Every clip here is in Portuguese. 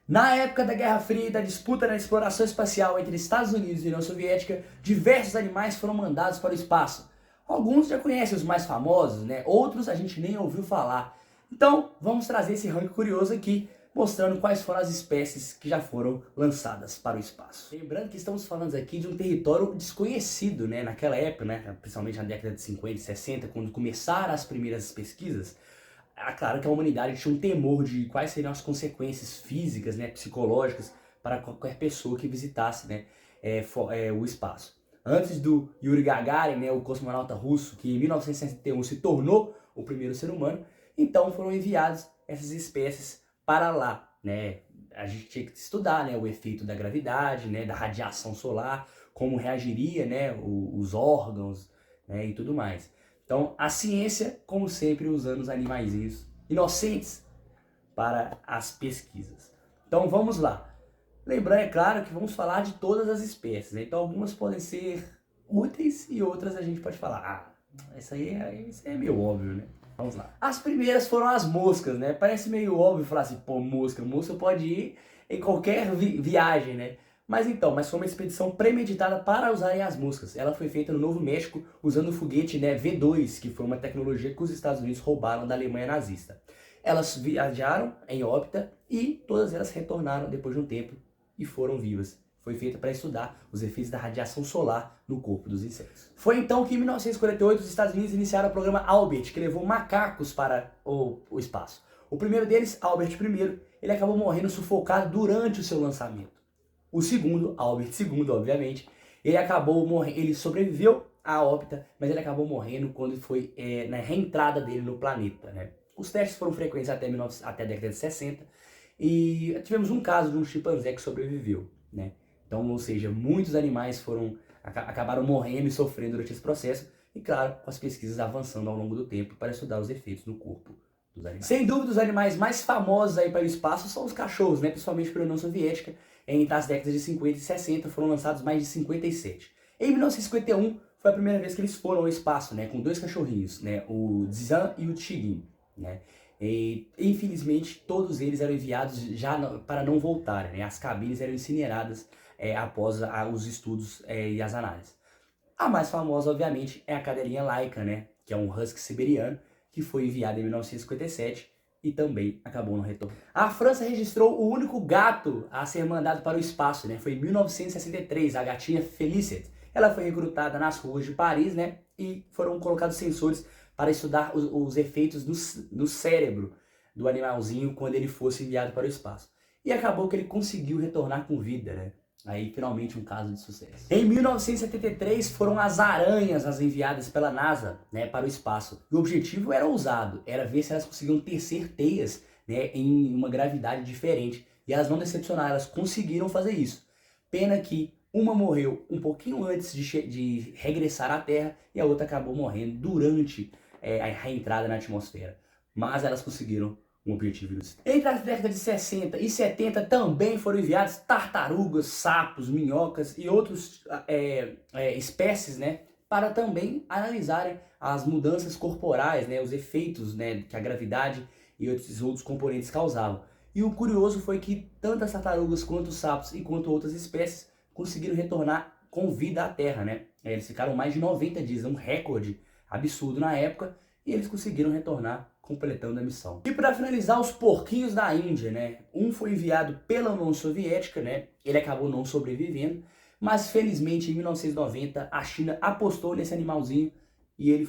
Na época da Guerra Fria e da disputa na exploração espacial entre Estados Unidos e União Soviética, diversos animais foram mandados para o espaço. Alguns já conhecem os mais famosos, né? Outros a gente nem ouviu falar. Então, vamos trazer esse ranking curioso aqui, mostrando quais foram as espécies que já foram lançadas para o espaço. Lembrando que estamos falando aqui de um território desconhecido, né? Naquela época, né? Principalmente na década de 50 e 60, quando começaram as primeiras pesquisas. Claro que a humanidade tinha um temor de quais seriam as consequências físicas, né, psicológicas para qualquer pessoa que visitasse, né, o espaço. Antes do Yuri Gagarin, né, o cosmonauta russo, que em 1961 se tornou o primeiro ser humano, então foram enviadas essas espécies para lá, né? A gente tinha que estudar, né, o efeito da gravidade, né, da radiação solar, como reagiria, né, os órgãos, né, e tudo mais. Então, a ciência, como sempre, usando os animaizinhos inocentes para as pesquisas. Então, vamos lá. Lembrando, é claro, que vamos falar de todas as espécies, né? Então, algumas podem ser úteis e outras a gente pode falar, isso aí é meio óbvio, né? Vamos lá. As primeiras foram as moscas, né? Parece meio óbvio falar assim, pô, mosca pode ir em qualquer viagem, né? Mas foi uma expedição premeditada para usarem as moscas. Ela foi feita no Novo México usando o foguete, né, V2, que foi uma tecnologia que os Estados Unidos roubaram da Alemanha nazista. Elas viajaram em órbita e todas elas retornaram depois de um tempo e foram vivas. Foi feita para estudar os efeitos da radiação solar no corpo dos insetos. Foi então que em 1948 os Estados Unidos iniciaram o programa Albert, que levou macacos para o espaço. O primeiro deles, Albert I, ele acabou morrendo sufocado durante o seu lançamento. O segundo, Albert II, obviamente, ele acabou morrendo, ele sobreviveu à órbita, mas ele acabou morrendo quando foi na reentrada dele no planeta, né? Os testes foram frequentes até a década de 60 e tivemos um caso de um chimpanzé que sobreviveu, né? Então, ou seja, muitos animais acabaram morrendo e sofrendo durante esse processo e, claro, com as pesquisas avançando ao longo do tempo para estudar os efeitos no corpo dos animais. Sem dúvida, os animais mais famosos aí para o espaço são os cachorros, né? Principalmente pela União Soviética. Entre as décadas de 50 e 60 foram lançados mais de 57. Em 1951 foi a primeira vez que eles foram ao espaço, né? Com dois cachorrinhos, né? O Dzan e o Tigin, né? E, infelizmente, todos eles eram enviados para não voltarem, né? As cabines eram incineradas após os estudos e as análises. A mais famosa, obviamente, é a cadelinha Laika, né? Que é um husky siberiano, que foi enviado em 1957 e também acabou no retorno. A França registrou o único gato a ser mandado para o espaço, né? Foi em 1963, a gatinha Felicette. Ela foi recrutada nas ruas de Paris, né? E foram colocados sensores para estudar os efeitos no cérebro do animalzinho quando ele fosse enviado para o espaço. E acabou que ele conseguiu retornar com vida, né? Aí, finalmente, um caso de sucesso. Em 1973, foram as aranhas as enviadas pela NASA, né, para o espaço. E o objetivo era ousado, era ver se elas conseguiam tecer teias, né, em uma gravidade diferente. E elas não decepcionaram, elas conseguiram fazer isso. Pena que uma morreu um pouquinho antes de regressar à Terra e a outra acabou morrendo durante a reentrada na atmosfera. Mas elas conseguiram um objetivo ilustre. Entre as décadas de 60 e 70 também foram enviados tartarugas, sapos, minhocas e outras espécies, né, para também analisarem as mudanças corporais, né, os efeitos, né, que a gravidade e outros componentes causavam. E o curioso foi que tanto as tartarugas quanto os sapos e quanto outras espécies conseguiram retornar com vida à Terra, né? Eles ficaram mais de 90 dias, um recorde absurdo na época, e eles conseguiram retornar completando a missão. E para finalizar, os porquinhos da Índia, né? Um foi enviado pela União Soviética, né? Ele acabou não sobrevivendo, mas felizmente em 1990 a China apostou nesse animalzinho e ele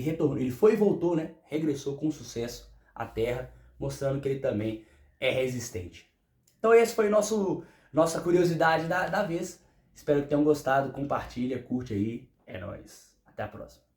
retornou, ele foi e voltou, né? Regressou com sucesso à Terra, mostrando que ele também é resistente. Então esse foi nossa curiosidade da vez. Espero que tenham gostado, compartilha, curte aí, é nóis. Até a próxima.